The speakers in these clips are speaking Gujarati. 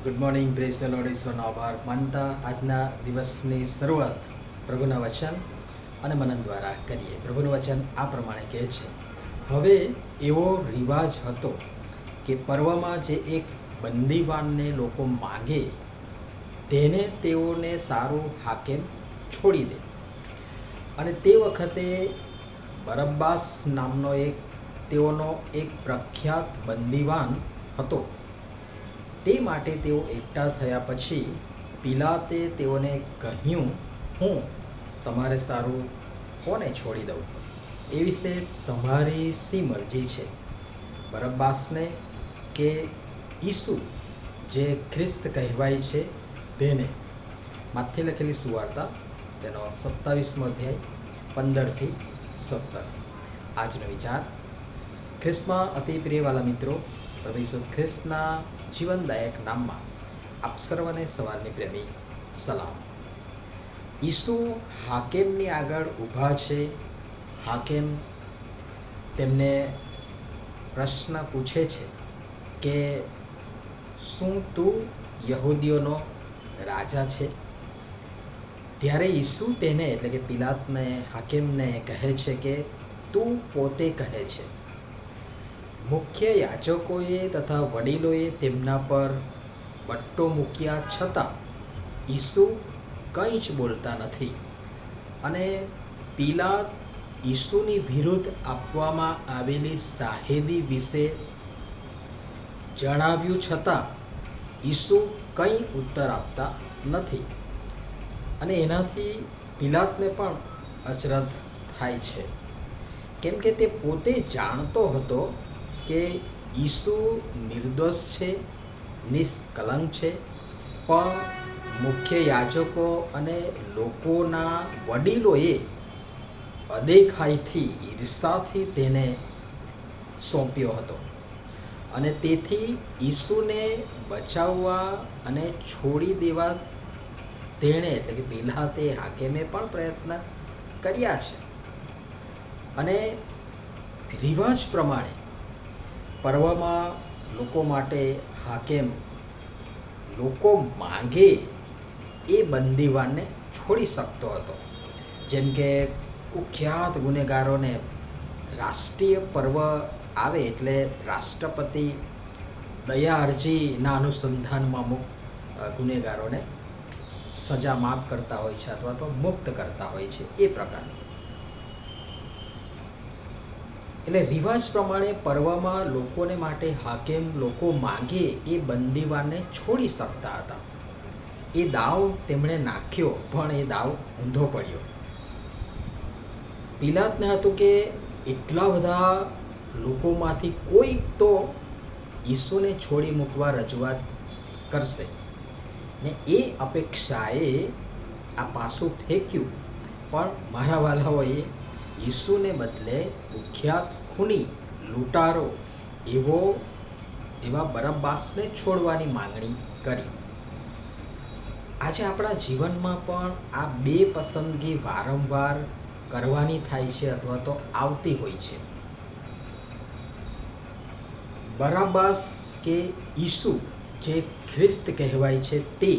Good morning, praise the Lord, ઈશ્વરનો આભાર માનતા આજના દિવસની શરૂઆત પ્રભુના વચન અને મનન દ્વારા કરીએ. પ્રભુનું વચન આ પ્રમાણે કહે છે, હવે એવો રિવાજ હતો કે પર્વમાં જે એક બંદીવાનને લોકો માગે તેને તેઓને સારું હાકેમ છોડી દે. અને તે વખતે બરબ્બાસ નામનો તેઓનો એક પ્રખ્યાત બંદીવાન હતો. તે માટે તેઓ એકઠા થયા પછી પિલાતે તેઓને કહ્યું, હું તમારે સારું કોને છોડી દઉં? એ વિશે તમારી શી મરજી છે, બરબ્બાસને કે ઈસુ જે ખ્રિસ્ત કહેવાય છે તેને? માથે લખેલી સુવાર્તા તેનો 27મો અધ્યાય 15-17. આજનો વિચાર. ખ્રિસ્તમાં અતિ પ્રિયવાલા મિત્રો, પ્રભુ ઈસુ ખ્રિસ્તના જીવનદાયક નામમાં આપ સર્વને સવારની પ્રેમી સલામ. ઈસુ હાકેમની આગળ ઊભા છે. હાકેમ તેમને પ્રશ્ન પૂછે છે કે શું તું યહૂદીઓનો રાજા છે? ત્યારે ઈસુ તેને એટલે કે પિલાતને, હાકેમને કહે છે કે તું પોતે કહે છે. મુખ્ય યાજકોએ તથા વડીલોએ તેમના પર બટ્ટો મૂક્યા છતાં ઈસુ કંઈ જ બોલતા નથી. અને પિલાત ઈસુની વિરુદ્ધ આપવામાં આવેલી શાહેદી વિશે જણાવ્યું છતાં ઈસુ કંઈ ઉત્તર આપતા નથી. અને એનાથી પિલાતને પણ અચરજ થાય છે, કેમ કે તે પોતે જાણતો હતો કે ઈસુ નિર્દોષ છે, નિષ્કલંક છે, પણ મુખ્ય યાજકો અને લોકોના વડીલોએ અદેખાઈથી, ઈર્ષાથી તેને સોંપ્યો હતો. અને તેથી ઈસુને બચાવવા અને છોડી દેવા તેણે એટલે કે પિલાતે, હાકેમે પણ પ્રયત્ન કર્યા છે. અને રિવાજ પ્રમાણે પર્વમાં લોકો માટે હાકેમ લોકો માંગે એ બંદીવાનને છોડી શકતો હતો. જેમ કે કુખ્યાત ગુનેગારોને રાષ્ટ્રીય પર્વ આવે એટલે રાષ્ટ્રપતિ દયા અરજીના અનુસંધાનમાં અમુક ગુનેગારોને સજા માફ કરતા હોય છે અથવા તો મુક્ત કરતા હોય છે. એ પ્રકારનું એટલે રિવાજ પ્રમાણે પર્વમાં લોકોને માટે હાકેમ લોકો માંગે એ બંદીવાનને છોડી શકતા હતા. એ દાવ તેમણે નાખ્યો, પણ એ દાવ ઊંધો પડ્યો. પિલાતને હતું કે એટલા બધા લોકોમાંથી કોઈ તો ઈસુને છોડી મૂકવા રજૂઆત કરશે. ને એ અપેક્ષાએ આ પાસું ફેંક્યું. પણ મારા વાલાઓએ ઈસુને બદલે કુખ્યાત ખૂની, લૂંટારો એવા બરબ્બાસને છોડવાની માંગણી કરી. આજે આપણા જીવનમાં પણ આ બે પસંદગી વારંવાર કરવાની થાય છે અથવા તો આવતી હોય છે. બરબ્બાસ કે ઈસુ જે ખ્રિસ્ત કહેવાય છે તે.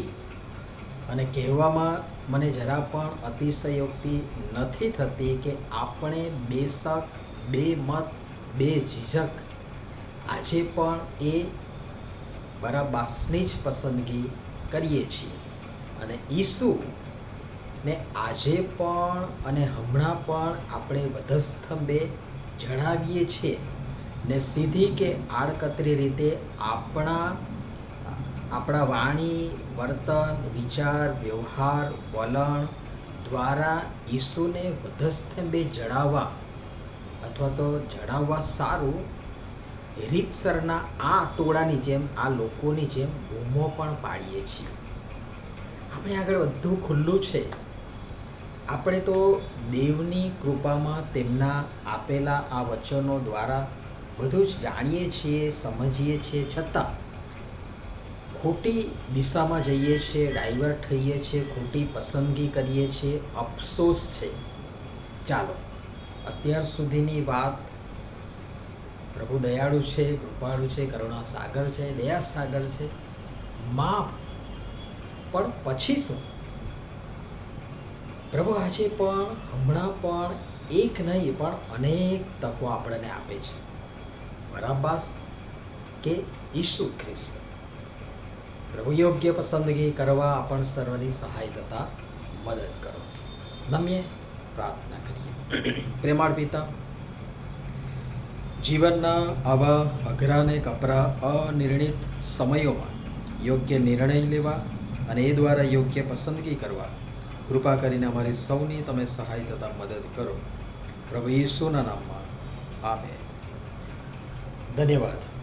અને કહેવામાં મને જરા પણ અતિશયોક્તિ નથી થતી કે આપણે બેશક, બે મત, બે ઝીઝક આજે પણ એ બરબ્બાસની જ પસંદગી કરીએ છીએ. અને ઈસુ ને આજે પણ અને હમણાં પણ આપણે વધસ્તંભે જણાવીએ છીએ ને સીધી કે આડકતરી રીતે આપણા વાણી, વર્તન, વિચાર, વ્યવહાર, વલણ દ્વારા ઈસુને વધસ્તંભે જણાવવા અથવા તો જણાવવા સારું રીતસરના આ ટોળાની જેમ, આ લોકોની જેમ બૂમો પણ પાડીએ છીએ. આપણે આગળ બધું ખુલ્લું છે. આપણે તો દેવની કૃપામાં તેમના આપેલા આ વચનો દ્વારા બધું જ જાણીએ છીએ, સમજીએ છીએ, છતાં ખોટી દિશામાં જઈએ છીએ, ડાયવર્ટ થઈએ છીએ, ખોટી પસંદગી કરીએ છીએ. અફસોસ છે. ચાલો, અત્યાર સુધીની વાત પ્રભુ દયાળુ છે, કૃપાળુ છે, કરુણા સાગર છે, દયા સાગર છે. માફ, પણ પછી શું? પ્રભુ આજે પણ હમણાં પણ એક નહીં પણ અનેક તકો આપણને આપે છે. બરાબાસ કે ઈસુ ખ્રિસ્ત. પ્રભુ યોગ્ય પસંદગી કરવા આપણ સર્વની સહાય તથા મદદ કરો. નમ્ય પ્રાર્થના કરીએ. પ્રેમાળ પિતા, જીવનના આવા અઘરા ને કપરા અનિર્ણિત સમયોમાં યોગ્ય નિર્ણય લેવા અને એ દ્વારા યોગ્ય પસંદગી કરવા કૃપા કરીને અમારી સૌની તમે સહાય તથા મદદ કરો. પ્રભુ ઈસુના નામમાં આમેન. ધન્યવાદ.